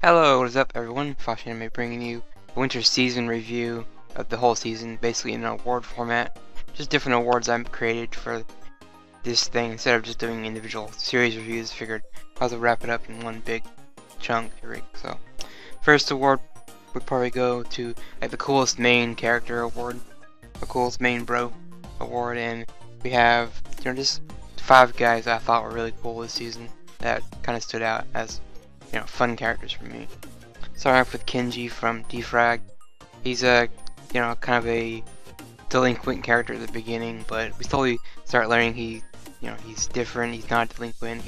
Hello, what is up everyone? Fosh Anime bringing you a winter season review of the whole season, basically in an award format. Just different awards I've created for this thing. Instead of just doing individual series reviews, figured I'll wrap it up in one big chunk. So, first award would probably go to like the coolest main character award, the coolest main bro award, and we have just 5 guys I thought were really cool this season that kind of stood out as fun characters for me. Starting off with Kenji from D-Frag. He's a kind of a delinquent character at the beginning, but we slowly start learning he's different. He's not delinquent.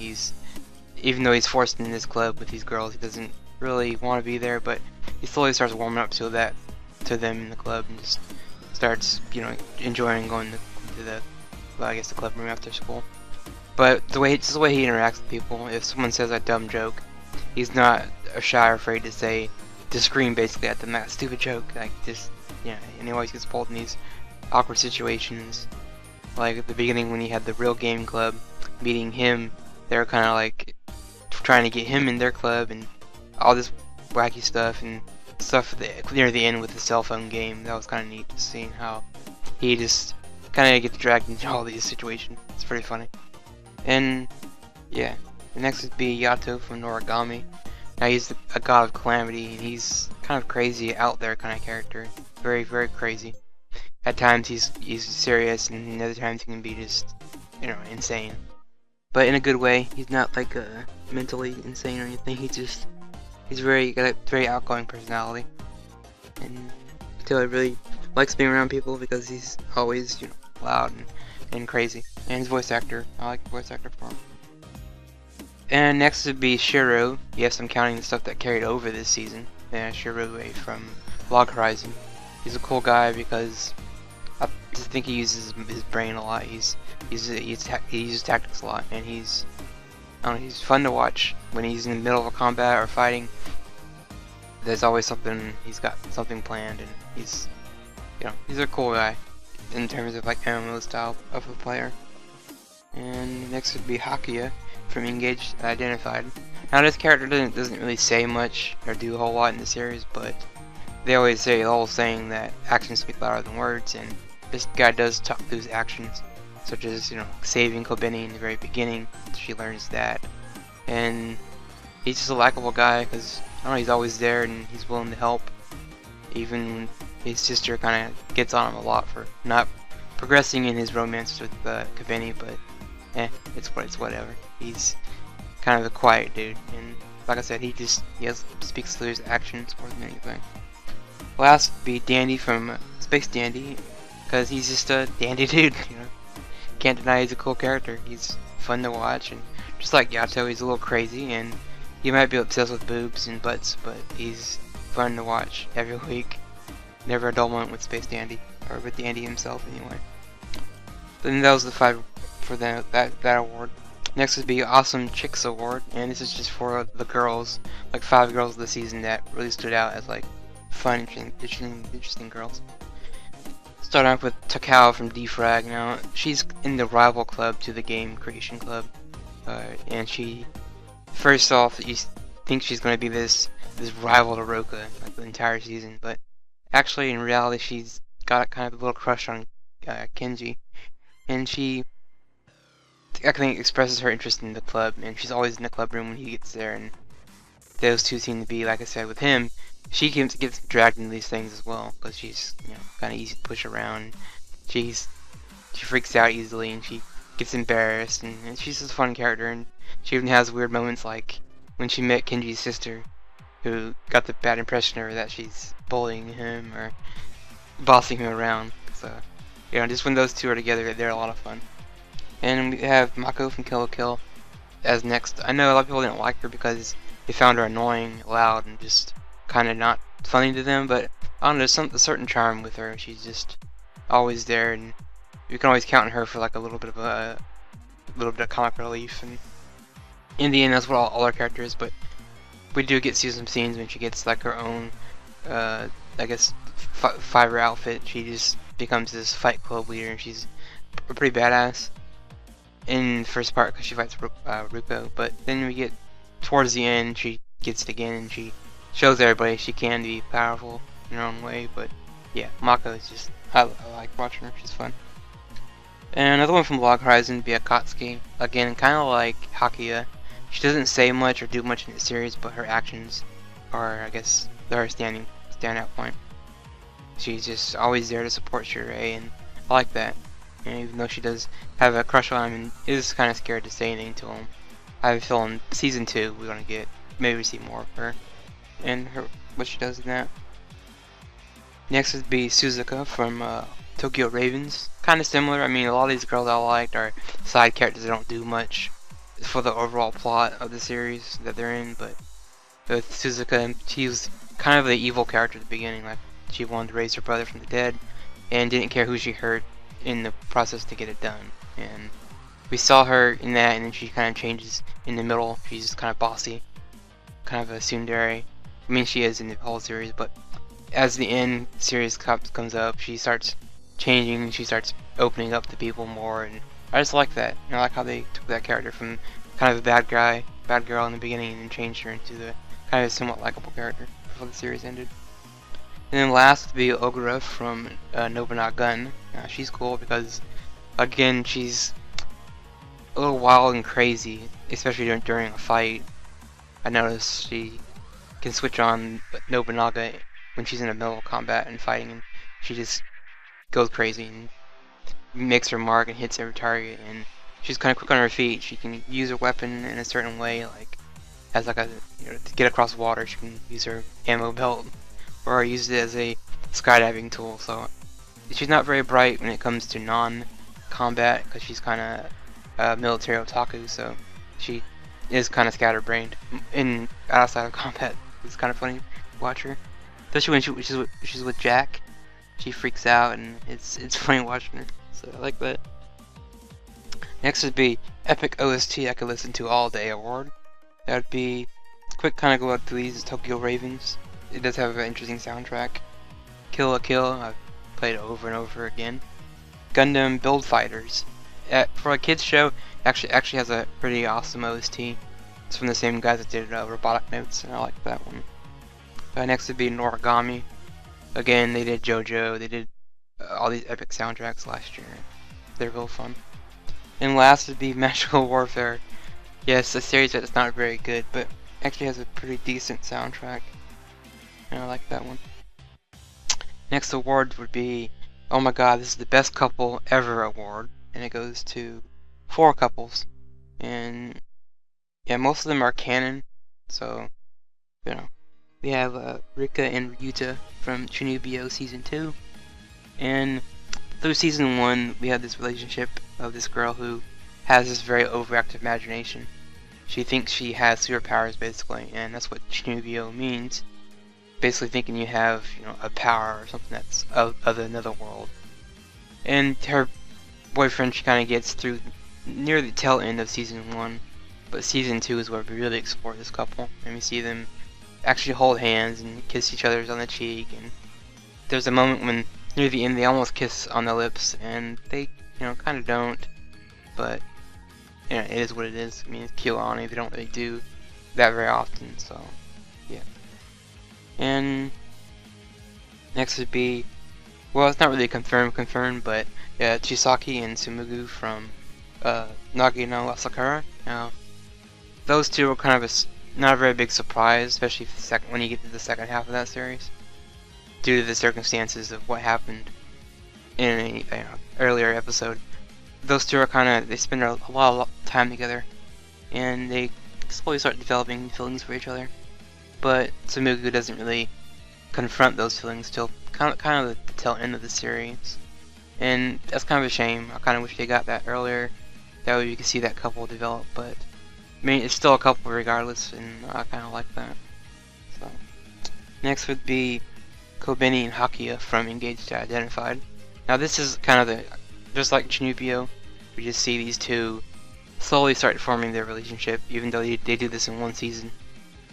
Even though he's forced in this club with these girls, he doesn't really want to be there, but he slowly starts warming up to them in the club and just starts enjoying going to the the club room after school. But just the way he interacts with people. If someone says a dumb joke, he's not shy or afraid to scream basically at them that stupid joke, and he always gets pulled in these awkward situations. Like at the beginning when he had the Real Game Club meeting him, they were kind of like trying to get him in their club and all this wacky stuff and stuff near the end with the cell phone game. That was kind of neat, just seeing how he just kind of gets dragged into all these situations. It's pretty funny. And yeah. The next would be Yato from Noragami. Now he's a god of calamity, and he's kind of crazy, out there kind of character. Very, very crazy. At times he's serious, and other times he can be just, insane. But in a good way. He's not like mentally insane or anything. He's got a very outgoing personality, and Taylor really likes being around people because he's always loud and crazy. And his voice actor, I like the voice actor for him. And next would be Shiro. Yes, I'm counting the stuff that carried over this season. Yeah, Shiro from Log Horizon. He's a cool guy because I just think he uses his brain a lot. He uses tactics a lot, and he's fun to watch when he's in the middle of a combat or fighting. There's always something. He's got something planned, and he's a cool guy in terms of like MMO style of a player. And next would be Hakuya from Engaged Identified. Now this character doesn't really say much or do a whole lot in the series, but they always say the whole saying that actions speak louder than words, and this guy does talk through his actions, such as saving Kobeni in the very beginning. She learns that, and he's just a likable guy because he's always there and he's willing to help. Even his sister kind of gets on him a lot for not progressing in his romance with Kobeni, but it's whatever. He's kind of a quiet dude, and like I said, he speaks through his actions more than anything. Last would be Dandy from Space Dandy, because he's just a dandy dude. Can't deny he's a cool character. He's fun to watch, and just like Yato, he's a little crazy, and he might be obsessed with boobs and butts, but he's fun to watch every week. Never a dull moment with Space Dandy, or with Dandy himself anyway. Then that was the 5 for that award. Next would be Awesome Chicks Award, and this is just for the girls, like 5 girls of the season that really stood out as like fun, interesting girls. Start off with Takao from D-Frag. Now she's in the rival club to the game creation club, and she first off you think she's going to be this rival to Roka like the entire season, but actually in reality she's got kind of a little crush on Kenji, and she I think expresses her interest in the club, and she's always in the club room when he gets there, and those two seem to be, like I said, with him, she gets dragged into these things as well, because she's, kind of easy to push around. She freaks out easily, and she gets embarrassed, and she's just a fun character, and she even has weird moments like when she met Kenji's sister, who got the bad impression of her that she's bullying him, or bossing him around, so, just when those two are together, they're a lot of fun. And we have Mako from Kill la Kill as next. I know a lot of people didn't like her because they found her annoying, loud, and just kind of not funny to them, but I don't know, there's a certain charm with her. She's just always there, and you can always count on her for like a little bit of comic relief, and in the end that's what all our characters, but we do get some scenes when she gets like her own fiber outfit. She just becomes this fight club leader, and she's pretty badass in the first part because she fights Ruko, but then we get towards the end she gets it again, and she shows everybody she can be powerful in her own way. But yeah, Mako is just, I like watching her. She's fun. And another one from Log Horizon would be AKATSUKI. Again, kind of like Hakuya. She doesn't say much or do much in the series, but her actions are, I guess, her standout point. She's just always there to support Shiorei, and I like that. And even though she does have a crush on him and is kind of scared to say anything to him, I have a feeling in season 2 we're gonna get, maybe we see more of her and what she does in that. Next would be Suzuka from Tokyo Ravens. Kind of similar. I mean, a lot of these girls I liked are side characters that don't do much for the overall plot of the series that they're in, but with Suzuka, she was kind of the evil character at the beginning. Like, she wanted to raise her brother from the dead and didn't care who she hurt in the process to get it done. And we saw her in that, and then she kind of changes in the middle. She's kind of bossy, kind of a tsundere. I mean, she is in the whole series, but as the end series comes up, she starts changing, she starts opening up to people more, and I just like that. And I like how they took that character from kind of a bad girl in the beginning, and changed her into the kind of somewhat likable character before the series ended. And then last would be Ogura from Nobunaga Gun. She's cool because, again, she's a little wild and crazy, especially during a fight. I noticed she can switch on Nobunaga when she's in the middle of combat and fighting, and she just goes crazy and makes her mark and hits every target, and she's kind of quick on her feet. She can use her weapon in a certain way, like as like a, you know, to get across water, she can use her ammo belt, or use it as a skydiving tool. So she's not very bright when it comes to non-combat, because she's kind of military otaku, so she is kind of scatterbrained in outside of combat. It's kind of funny to watch her, especially when she's with Jack. She freaks out, and it's funny watching her. So I like that. Next would be Epic OST I could listen to all day award. That would be quick kind of go out to these Tokyo Ravens. It does have an interesting soundtrack. Kill la Kill, I've played it over and over again. Gundam-BUILD Fighters. For a kids show, actually has a pretty awesome OST. It's from the same guys that did Robotic Notes, and I like that one. Next would be Noragami. Again, they did JoJo, they did all these epic soundtracks last year. They're real fun. And last would be Magical Warfare. Yes, a series that is not very good, but actually has a pretty decent soundtrack. And I like that one. Next award would be, oh my god, this is the best couple ever award. And it goes to 4 couples. And yeah, most of them are canon. So, you know, we have RIKKA and YUUTA from Chuunibyou Season 2. And through Season 1, we have this relationship of this girl who has this very overactive imagination. She thinks she has superpowers, basically, and that's what Chuunibyou means. Basically thinking you have, you know, a power or something that's of another world. And her boyfriend she kind of gets through near the tail end of Season 1, but Season 2 is where we really explore this couple, and we see them actually hold hands and kiss each other on the cheek, and there's a moment when near the end they almost kiss on the lips, and they, you know, kind of don't, but you know, it is what it is. I mean, it's Kyoani, they don't really do that very often, so yeah. And next would be, well, it's not really confirmed, but yeah, Chisaki and Tsumugu from Nagi no Asukara. Now, those two are kind of not a very big surprise, especially when you get to the second half of that series, due to the circumstances of what happened in an earlier episode. Those two are they spend a lot of time together, and they slowly start developing feelings for each other. But Tsumugu doesn't really confront those feelings till kind of the tail end of the series, and that's kind of a shame. I kind of wish they got that earlier. That way you could see that couple develop, but I mean, it's still a couple regardless, and I kind of like that. So, next would be Kobeni and Hakuya from Engaged to Identified. Now this is kind of just like Chuunibyou, we just see these two slowly start forming their relationship, even though they do this in one season,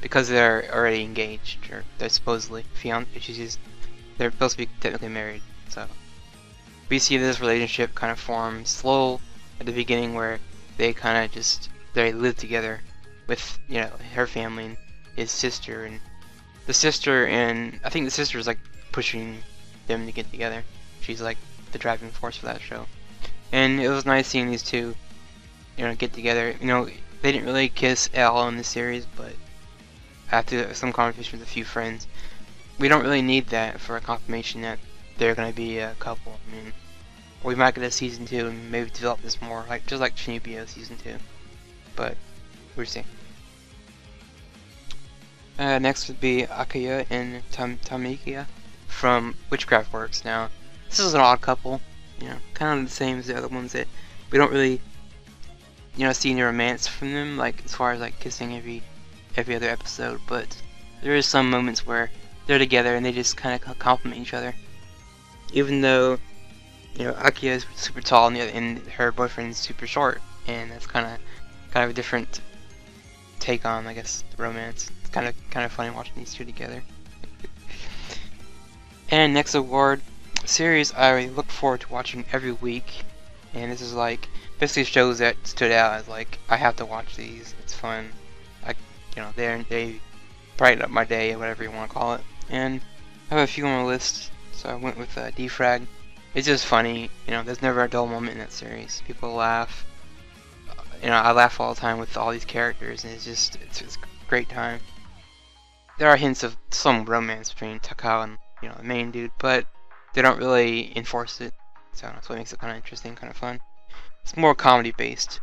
because they're already engaged, or they're supposedly fiancé. They're supposed to be technically married. So we see this relationship kind of form slow at the beginning, where they kind of they live together with, you know, her family and his sister, and the sister, and I think the sister is like pushing them to get together. She's like the driving force for that show. And it was nice seeing these two, you know, get together. You know, they didn't really kiss at all in the series, but after some conversation with a few friends, we don't really need that for a confirmation that they're gonna be a couple. I mean, we might get a season 2 and maybe develop this more, like just like Chuunibyou season 2. But we'll see. Next would be Akaya and Tamiya from Witchcraft Works. Now, this is an odd couple, you know, kind of the same as the other ones that we don't really, you know, see any romance from them, like as far as like kissing every other episode. But there is some moments where they're together and they just kind of compliment each other. Even though, you know, Akaya is super tall and her boyfriend's super short, and that's kind of a different take on, I guess, romance. It's kind of funny watching these two together. And next award series I look forward to watching every week, and this is like basically shows that stood out as like I have to watch these. It's fun. You know, they brighten up my day, or whatever you want to call it. And I have a few on my list, so I went with D-Frag. It's just funny. You know, there's never a dull moment in that series. People laugh. You know, I laugh all the time with all these characters, and it's a great time. There are hints of some romance between Takao and, you know, the main dude, but they don't really enforce it, so that's what makes it kind of interesting, kind of fun. It's more comedy based.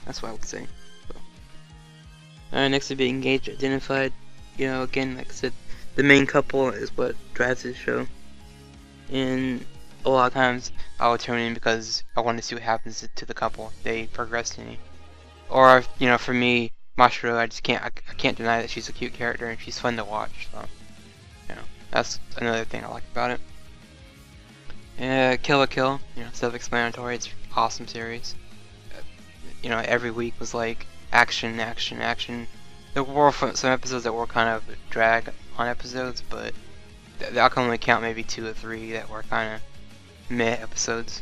That's what I would say. So. Next would be Engaged Identified. You know, again, like I said, the main couple is what drives this show, and a lot of times I would tune in because I want to see what happens to the couple if they progress any. Or, you know, for me, Mashiro, I can't deny that she's a cute character and she's fun to watch. So, you know, that's another thing I like about it. Kill la Kill, you know, self-explanatory. It's an awesome series. You know, every week was like action, action, action. There were some episodes that were kind of drag on episodes, but I can only count maybe 2 or 3 that were kind of meh episodes.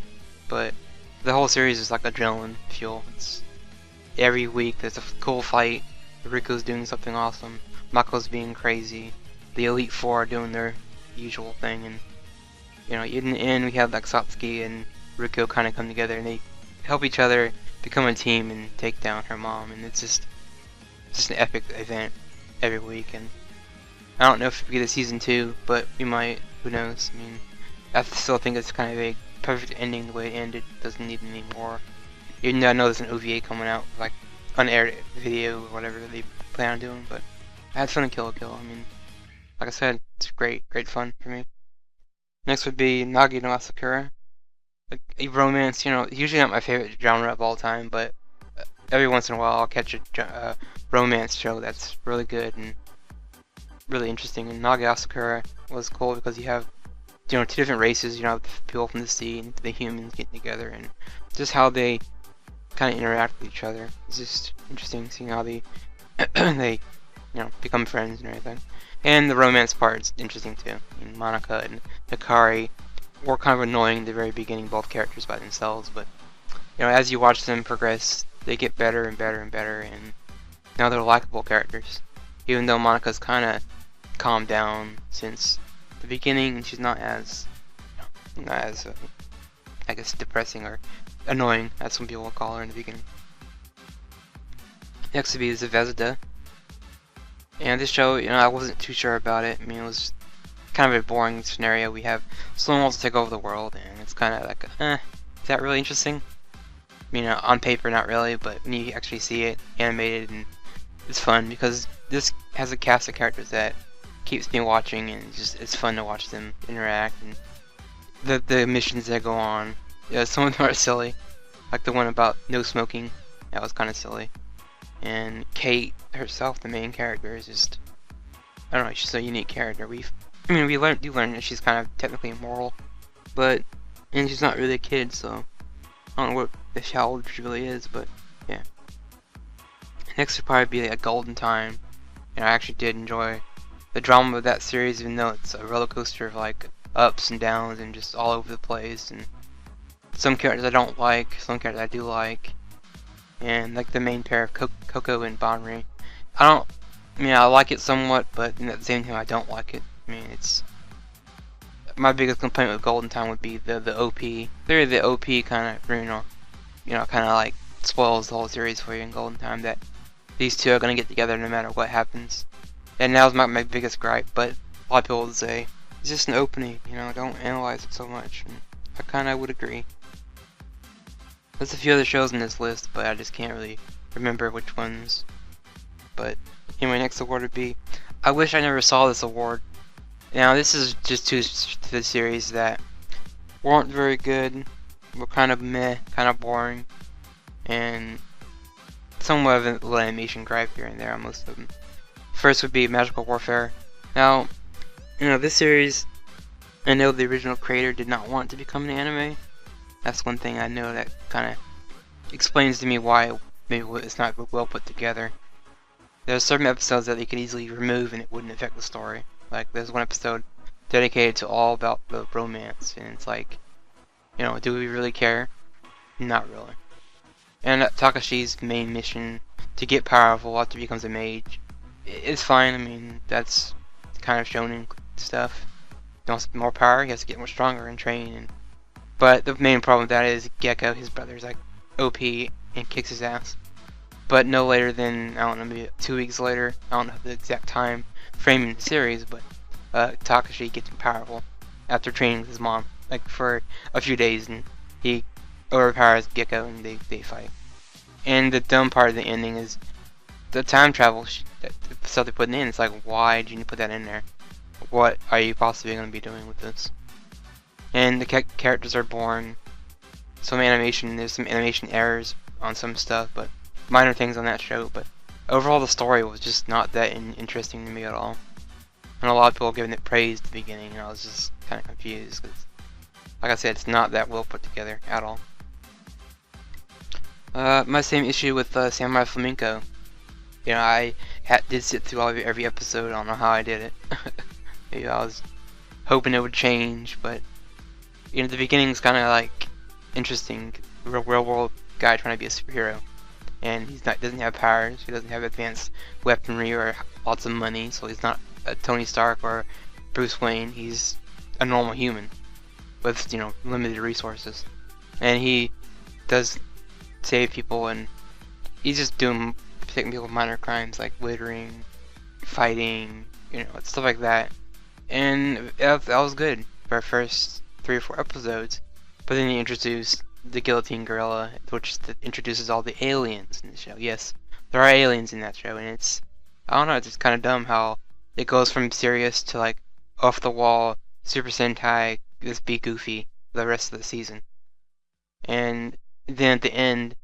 But the whole series is like adrenaline fuel. It's every week there's a cool fight. Rikko's doing something awesome. Mako's being crazy. The Elite Four are doing their usual thing, and you know, in the end we have like Satsuki and Rikko kind of come together and they help each other become a team and take down her mom, and it's just an epic event every week. And I don't know if we get a season 2, but we might. Who knows? I mean, I still think it's kind of a perfect ending the way it ended. Doesn't need any more. Even though I know there's an OVA coming out, like unaired video or whatever they plan on doing, but I had fun in Kill la Kill. I mean, like I said, it's great fun for me. Next would be Nagi no Asukara. Like a romance, you know, usually not my favorite genre of all time, but every once in a while I'll catch a romance show that's really good and really interesting. And Nagi Asukara was cool because you have, you know, 2 different races. You know, the people from the sea and the humans getting together, and just how they kind of interact with each other. It's just interesting seeing how they they, you know, become friends and everything. And the romance part is interesting too. I mean, Monica and Hikari were kind of annoying in the very beginning, both characters by themselves, but you know, as you watch them progress, they get better and better and better, and now they're likable characters. Even though Monica's kind of calmed down since the beginning, and she's not as I guess depressing or annoying as some people will call her in the beginning. Next would be Zvezda. And this show, you know, I wasn't too sure about it. I mean, it was kind of a boring scenario. We have someone wants to take over the world, and it's kind of like, is that really interesting? I mean, on paper, not really, but when you actually see it animated, and it's fun because this has a cast of characters that keeps me watching, and it's fun to watch them interact, and the missions that go on. Yeah, some of them are silly, like the one about no smoking. That was kind of silly. And Kate herself, the main character, is just, I don't know, she's a unique character. We learn that she's kind of technically immoral, and she's not really a kid, so I don't know how old she really is, but yeah. Next would probably be a Golden Time, and I actually did enjoy the drama of that series, even though it's a roller coaster of like ups and downs and just all over the place, and some characters I don't like, some characters I do like. And like the main pair of Coco and BANRI, I don't I mean, I like it somewhat, but at the same time, I don't like it. I mean, it's my biggest complaint with Golden Time would be the OP. They're the OP kind of, kind of like spoils the whole series for you in Golden Time. That these two are gonna get together no matter what happens. And now's my biggest gripe. But a lot of people would say it's just an opening. Don't analyze it so much. And I kind of would agree. There's a few other shows in this list, but I just can't really remember which ones. But anyway, next award would be, I wish I never saw this award. Now this is just two to the series that weren't very good, were kind of meh, kind of boring, and somewhat of a little animation gripe here and there on most of them. First would be Magical Warfare. Now, this series, I know the original creator did not want to become an anime. That's one thing I know that kind of explains to me why maybe it's not well put together. There's certain episodes that they could easily remove and it wouldn't affect the story. Like, there's one episode dedicated to all about the romance, and it's like, do we really care? Not really. And Takashi's main mission to get powerful after he becomes a mage, it's fine. I mean, that's kind of shonen stuff. He wants more power, he has to get more stronger and train. But the main problem with that is Gecko, his brother's like OP and kicks his ass. But no later than, I don't know, maybe 2 weeks later, I don't know the exact time frame in the series, but Takashi gets powerful after training with his mom, like for a few days, and he overpowers Gecko and they fight. And the dumb part of the ending is the time travel stuff they're putting in. It's like, why did you put that in there? What are you possibly going to be doing with this? And the characters are boring. There's some animation errors on some stuff, but minor things on that show. But overall, the story was just not that interesting to me at all. And a lot of people were giving it praise at the beginning, and I was just kind of confused because, like I said, it's not that well put together at all. My same issue with Samurai Flamenco. I did sit through every episode. I don't know how I did it. Maybe I was hoping it would change, but the beginning's kind of like interesting. Real world guy trying to be a superhero, and doesn't have powers. He doesn't have advanced weaponry or lots of money, so he's not a Tony Stark or Bruce Wayne. He's a normal human with limited resources, and he does save people, and he's just taking people with minor crimes like littering, fighting, stuff like that. And that was good for our first 3 or 4 episodes, but then he introduced the Guillotine Gorilla, which introduces all the aliens in the show. Yes, there are aliens in that show, and I don't know, it's just kind of dumb how it goes from serious to like off the wall, Super Sentai, just be goofy the rest of the season. And then at the end,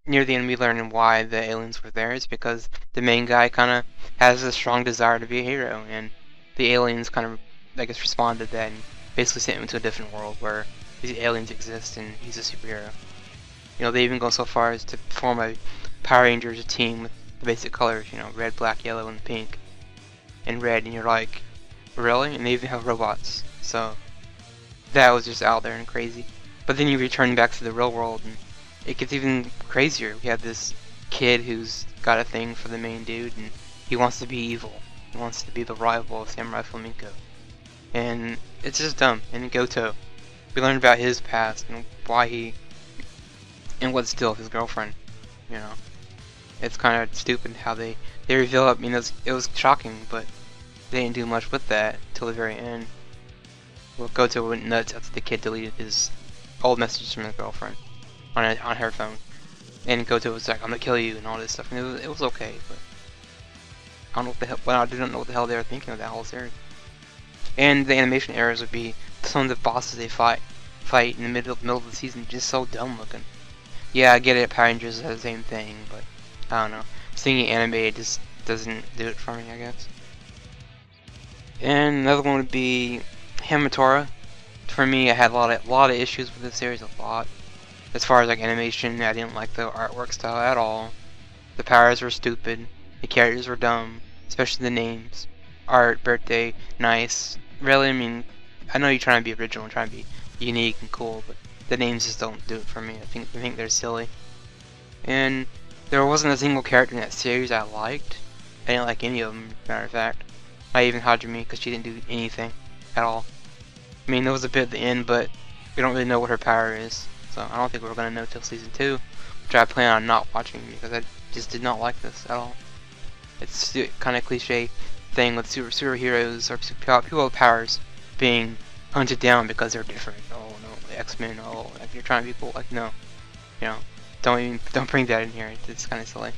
near the end we learn why the aliens were there. It's because the main guy kind of has a strong desire to be a hero, and the aliens kind of, I guess, responded to that and basically sent him to a different world where these aliens exist and he's a superhero. They even go so far as to form a Power Rangers team with the basic colors, red, black, yellow, and pink, and red, and you're like, really? And they even have robots. So that was just out there and crazy. But then you return back to the real world, and it gets even crazier. We have this kid who's got a thing for the main dude, and he wants to be evil. He wants to be the rival of Samurai Flamenco. And it's just dumb. And Goto, we learned about his past and why and what's still his girlfriend. It's kind of stupid how they reveal it. It was shocking, but they didn't do much with that till the very end. Well, Goto went nuts after the kid deleted his old messages from his girlfriend on her phone, and Goto was like, "I'm gonna kill you" and all this stuff. And it was okay, but I don't know what the hell. Well, I didn't know what the hell they were thinking of that whole series. And the animation errors would be some of the bosses they fight in the middle of the season, just so dumb looking. Yeah, I get it. Power Rangers has the same thing, but I don't know. Seeing it animated just doesn't do it for me, I guess. And another one would be Hamatora. For me, I had a lot of issues with this series. A lot. As far as like animation, I didn't like the artwork style at all. The powers were stupid. The characters were dumb, especially the names. Art, birthday, nice. Really, I know you're trying to be original and trying to be unique and cool, but the names just don't do it for me. I think they're silly. And there wasn't a single character in that series I liked. I didn't like any of them, matter of fact. Not even Hajime, because she didn't do anything at all. I mean, there was a bit at the end, but we don't really know what her power is. So I don't think we're going to know till season 2, which I plan on not watching because I just did not like this at all. It's the kind of cliche thing with superheroes or people with powers being hunted down because they're different. Oh no, X-Men. Oh, like you're trying to be cool. Like no, you know, don't bring that in here. It's kind of silly.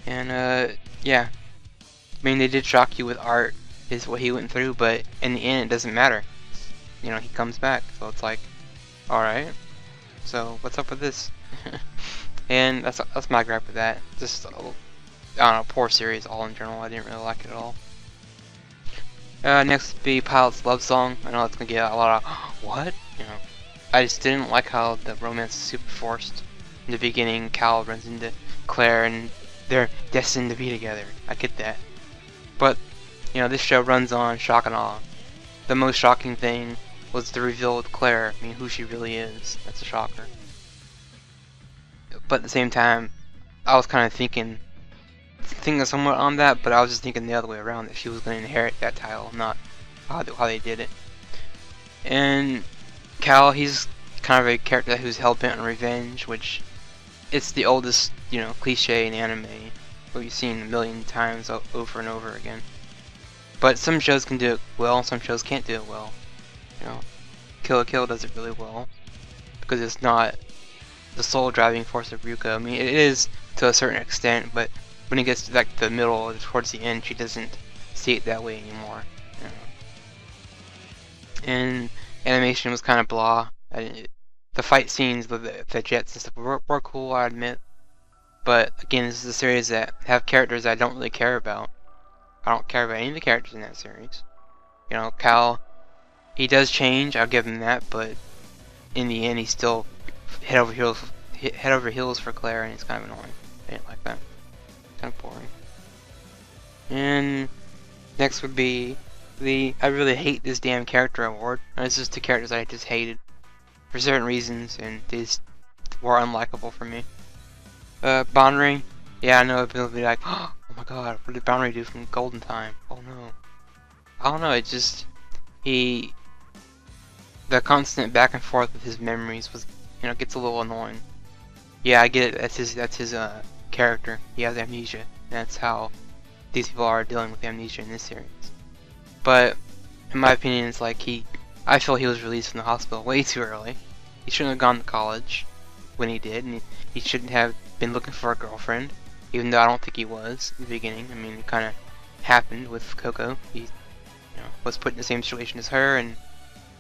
And yeah, I mean they did shock you with art, is what he went through, but in the end it doesn't matter. You know, he comes back, so it's like, all right. So what's up with this? And that's my gripe with that. Just I don't know, poor series all in general. I didn't really like it at all. Next would be Pilot's love song. I know it's gonna get a lot of what? You know, I just didn't like how the romance is super forced. In the beginning, Cal runs into Claire and they're destined to be together. I get that, but you know, this show runs on shock and awe. The most shocking thing was the reveal with Claire. I mean, who she really is. That's a shocker. But at the same time, I was kind of thinking somewhat on that, but I was just thinking the other way around, that she was going to inherit that title, not how they did it. And Cal, he's kind of a character who's hell-bent on revenge, which it's the oldest, you know, cliche in anime, what you've seen a million times over and over again. But some shows can do it well, some shows can't do it well. You know, Kill la Kill does it really well, because it's not the sole driving force of Ryuka. I mean, it is to a certain extent, but when it gets to like the middle or towards the end, she doesn't see it that way anymore. You know. And animation was kind of blah. The fight scenes with the jets and stuff were cool, I admit. But again, this is a series that have characters I don't really care about. I don't care about any of the characters in that series. You know, Cal, he does change, I'll give him that, but in the end, he's still head over heels for Claire, and it's kind of annoying. I didn't like that. Kind of boring. And next would be the I really hate this damn character award. And it's just two characters I just hated for certain reasons, and they just were unlikable for me. BANRI, yeah, I know people will be like, oh my god, what did BANRI do from Golden Time? Oh no. I don't know, it just the constant back and forth with his memories was, you know, gets a little annoying. Yeah, I get it, that's his character. He has amnesia. That's how these people are dealing with amnesia in this series. But in my opinion, it's like I feel he was released from the hospital way too early. He shouldn't have gone to college when he did, and he shouldn't have been looking for a girlfriend, even though I don't think he was in the beginning. I mean, it kind of happened with Coco. He, you know, was put in the same situation as her, and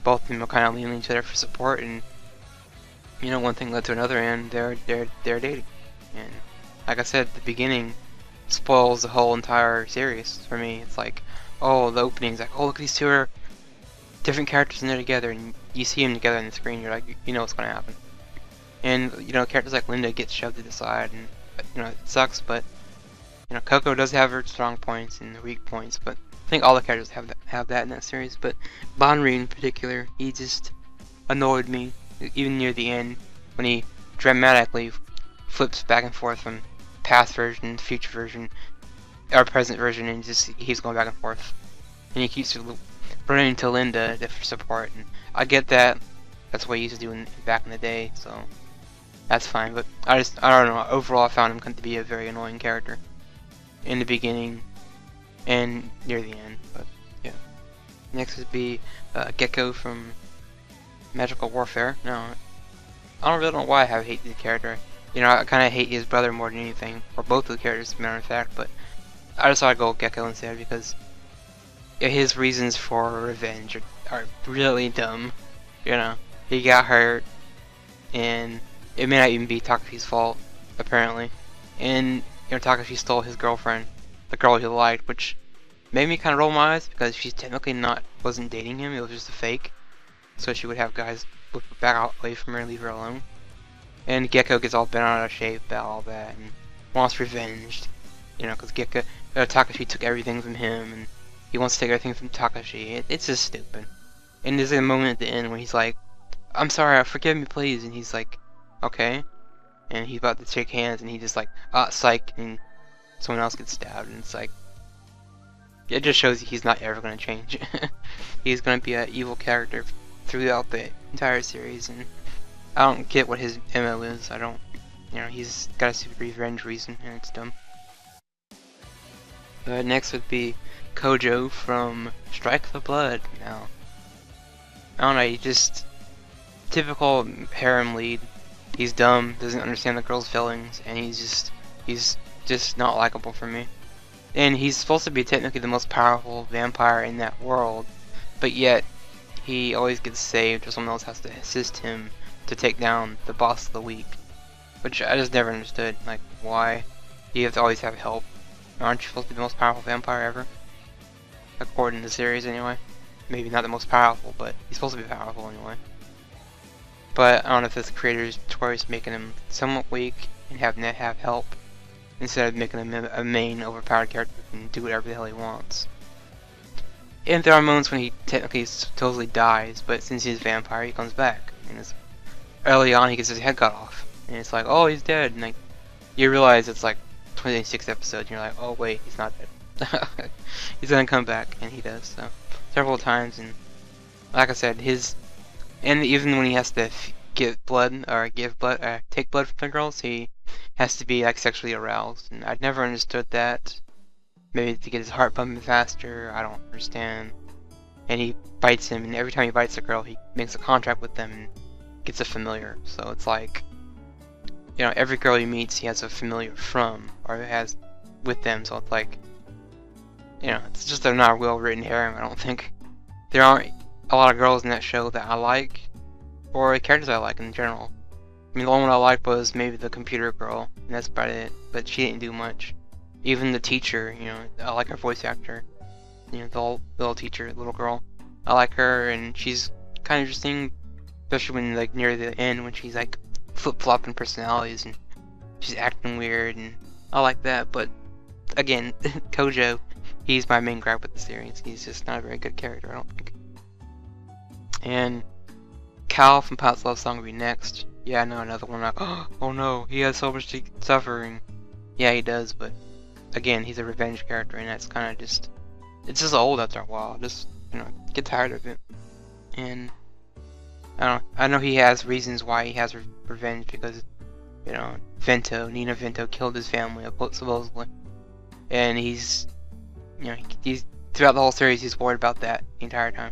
both of them were kind of leaning on each other for support, and you know, one thing led to another, and they're dating. And like I said, the beginning spoils the whole entire series for me. It's like, oh, the opening's like, oh, look, these two are different characters and they're together, and you see them together on the screen, you're like, you know what's going to happen. And you know, characters like Linda get shoved to the side, and you know, it sucks, but you know, Coco does have her strong points and weak points, but I think all the characters have that in that series. But BANRI in particular, he just annoyed me, even near the end, when he dramatically flips back and forth from past version, future version, or present version, and just he's going back and forth, and he keeps running to Linda for support. And I get that, that's what he used to do back in the day, so that's fine. But I don't know, overall I found him to be a very annoying character in the beginning and near the end. But yeah, next would be Gecko from Magical Warfare. No, I really don't know why I hate the character. You know, I kind of hate his brother more than anything, or both of the characters, as a matter of fact. But I just thought I'd go with Gecko instead, because his reasons for revenge are really dumb. You know, he got hurt, and it may not even be Takashi's fault, apparently. And you know, Takashi stole his girlfriend, the girl he liked, which made me kind of roll my eyes, because she technically wasn't dating him. It was just a fake, so she would have guys back out away from her and leave her alone. And Gecko gets all bent out of shape about all that and wants revenge, you know, because Takashi took everything from him, and he wants to take everything from Takashi. It's just stupid. And there's a moment at the end where he's like, "I'm sorry, forgive me, please," and he's like, "Okay," and he's about to shake hands, and he just like, "Ah, psych," and someone else gets stabbed, and it's like, it just shows he's not ever gonna change. He's gonna be an evil character throughout the entire series, and I don't get what his MO is. I don't, you know, he's got a super revenge reason, and it's dumb. Next would be KOJOU from Strike the Blood. Now, I don't know, he just typical harem lead. He's dumb, doesn't understand the girl's feelings, and he's just not likable for me. And he's supposed to be technically the most powerful vampire in that world, but yet he always gets saved, or someone else has to assist him to take down the boss of the week. Which I just never understood. Like, why do you have to always have help? Aren't you supposed to be the most powerful vampire ever? According to the series, anyway. Maybe not the most powerful, but he's supposed to be powerful anyway. But I don't know if it's the creator's choice, making him somewhat weak and having to have help, instead of making him a main overpowered character who can do whatever the hell he wants. And there are moments when he technically totally dies, but since he's a vampire, he comes back. And early on, he gets his head cut off, and it's like, oh, he's dead. And like, you realize it's like 26th episode, and you're like, oh wait, he's not dead. He's gonna come back, and he does. So several times, and like I said, and even when he has to take blood from the girls, he has to be like sexually aroused, and I'd never understood that. Maybe to get his heart pumping faster, I don't understand. And he bites him, and every time he bites a girl, he makes a contract with them and gets a familiar. So it's like, you know, every girl he meets, he has a familiar from, or has with them. So it's like, you know, it's just they're not a well-written harem. I don't think there aren't a lot of girls in that show that I like, or characters I like in general. I mean, the only one I liked was maybe the computer girl, and that's about it. But she didn't do much. Even the teacher, you know, I like her voice actor. You know, the little teacher, little girl. I like her, and she's kind of interesting, especially when like near the end when she's like flip-flopping personalities and she's acting weird, and I like that. But again, KOJOU, he's my main gripe with the series. He's just not a very good character, I don't think. And KAL from Pilot's Love Song will be next. Yeah, I know, another one like, oh no, he has so much suffering. Yeah, he does, but again, he's a revenge character, and that's kind of just, it's just old after a while. Just, you know, get tired of it. And I know he has reasons why he has revenge, because, you know, Nina Vento killed his family, supposedly, and he's, you know, he's throughout the whole series he's worried about that the entire time.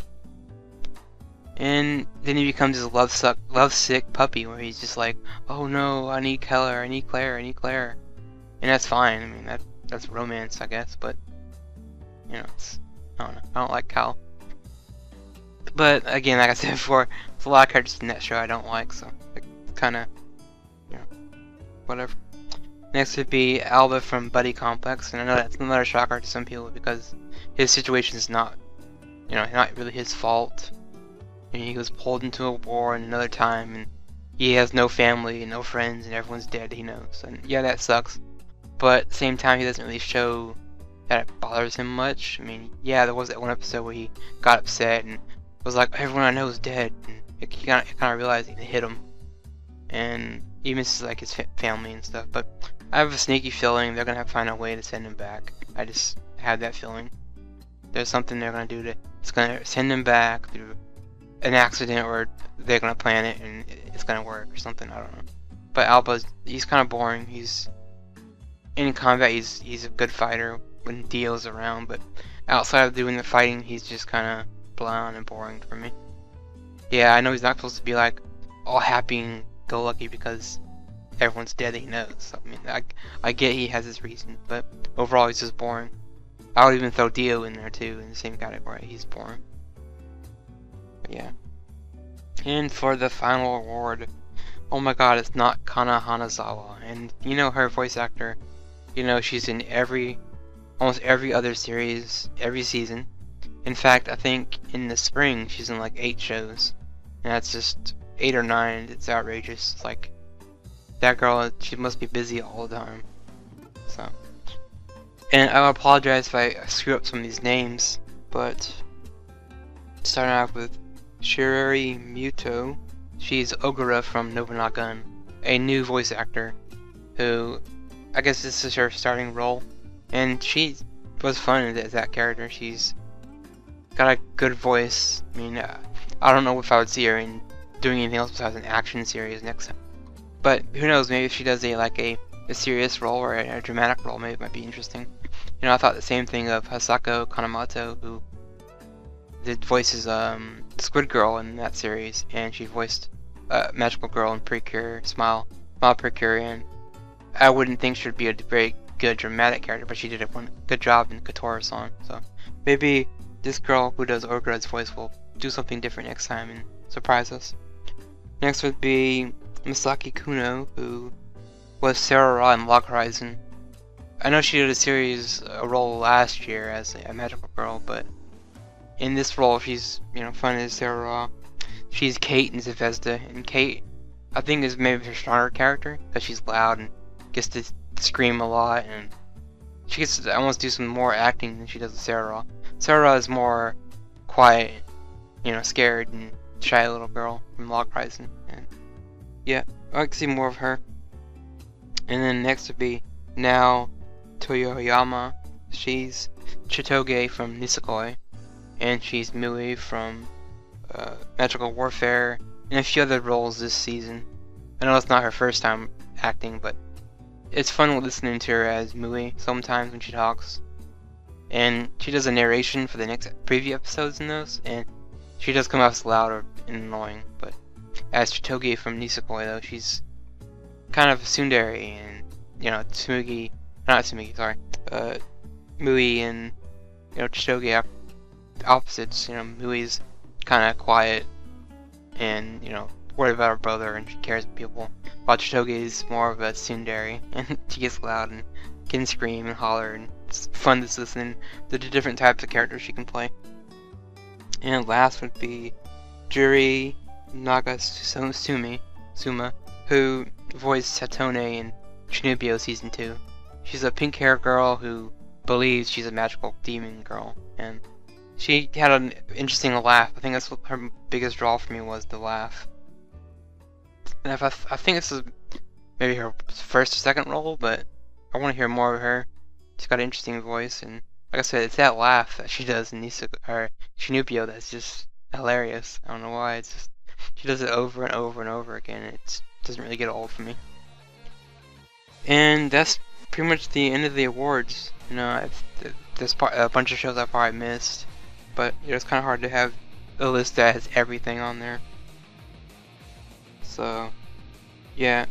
And then he becomes this lovesick puppy, where he's just like, oh no, I need Keller, I need Claire, I need Claire. And that's fine. I mean, that's romance, I guess, but you know, I don't know. I don't like KAL. But again, like I said before, there's a lot of characters in that show I don't like, so kind of, you know, whatever. Next would be Alba from Buddy Complex, and I know that's another shocker to some people because his situation is not, you know, not really his fault. And he was pulled into a war in another time, and he has no family and no friends, and everyone's dead, he knows. And yeah, that sucks. But at the same time, he doesn't really show that it bothers him much. I mean, yeah, there was that one episode where he got upset and was like, everyone I know is dead. And he kind of realized it hit him. And he misses like his family and stuff. But I have a sneaky feeling they're going to find a way to send him back. I just had that feeling. There's something they're going to do it's going to send him back through an accident, or they're going to plan it and it's going to work or something. I don't know. But Alba, he's kind of boring. In combat, he's a good fighter when Dio's around, but outside of doing the fighting, he's just kind of bland and boring for me. Yeah, I know he's not supposed to be like all happy and go lucky because everyone's dead that he knows. So, I mean, I get he has his reason, but overall he's just boring. I would even throw Dio in there too, in the same category. He's boring. But yeah. And for the final award, oh my god, it's not Kana Hanazawa, and you know her voice actor. You know, she's in almost every other series, every season. In fact, I think in the spring she's in like 8 shows. And that's just 8 or 9. It's outrageous. It's like, that girl, she must be busy all the time. So, and I apologize if I screw up some of these names, but starting off with SHIORI MUTOU. She's Ogura from Nobunaga, a new voice actor who, I guess this is her starting role, and she was fun as that character. She's got a good voice. I mean, I don't know if I would see her in doing anything else besides an action series next time. But who knows? Maybe if she does a serious role or a dramatic role, maybe it might be interesting. You know, I thought the same thing of Hisako Kanemoto, who voices Squid Girl in that series, and she voiced Magical Girl in Precure, Smile Precure, and I wouldn't think she'd be a very good dramatic character, but she did a good job in Kotora song. So maybe this girl who does Ogura's voice will do something different next time and surprise us. Next would be Misaki Kuno, who was Sarah in Log Horizon. I know she did a role last year as a magical girl, but in this role she's, you know, fun as Sarah. She's Kate in Zvezda, and Kate, I think, is maybe her stronger character because she's loud and gets to scream a lot, and she gets to almost do some more acting than she does with Sarah. Sarah is more quiet, you know, scared and shy little girl from Log Horizon, and yeah, I like to see more of her. And then next would be now TOUYAMA. She's Chitoge from Nisekoi, and she's Mui from Magical Warfare, and a few other roles this season. I know it's not her first time acting, but it's fun listening to her as Mui sometimes when she talks. And she does a narration for the next preview episodes in those, and she does come off louder and annoying. But as Chitoge from Nisekoi, though, she's kind of tsundere, and you know, Mui and, you know, Chitoge are opposites. You know, Mui's kind of quiet and, you know, worried about her brother, and she cares about people, while Chitoge is more of a tsundere, and she gets loud and can scream and holler, and it's fun to listen to the different types of characters she can play. And last would be Juri Nagasuma, who voiced Satone in Chuunibyou Season 2. She's a pink-haired girl who believes she's a magical demon girl, and she had an interesting laugh. I think that's what her biggest draw for me was, the laugh. And I think this is maybe her first or second role, but I want to hear more of her. She's got an interesting voice, and like I said, it's that laugh that she does in Chuunibyou that's just hilarious. I don't know why. It's just she does it over and over and over again. It doesn't really get old for me. And that's pretty much the end of the awards. You know, there's a bunch of shows I probably missed, but you know, it's kind of hard to have a list that has everything on there. So, yeah.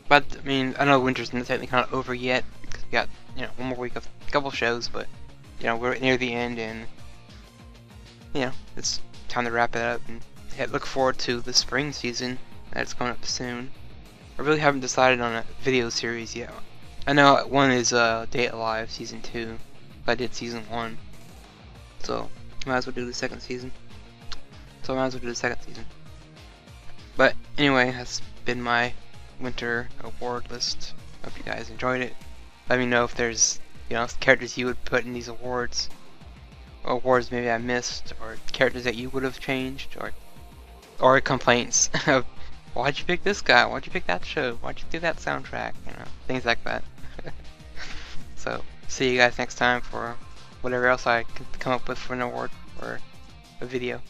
But I mean, I know winter's not technically kind of over yet because we got, you know, one more week of a couple shows, but you know, we're near the end, and you know, it's time to wrap it up and look forward to the spring season that's coming up soon. I really haven't decided on a video series yet. I know one is Date Alive Season 2. I did Season 1, so might as well do the second season. But anyway, that's been my winter award list. Hope you guys enjoyed it. Let me know if there's, you know, characters you would put in these awards. Awards maybe I missed, or characters that you would have changed, or complaints of why'd you pick this guy? Why'd you pick that show? Why'd you do that soundtrack? You know, things like that. So, see you guys next time for whatever else I can come up with for an award or a video.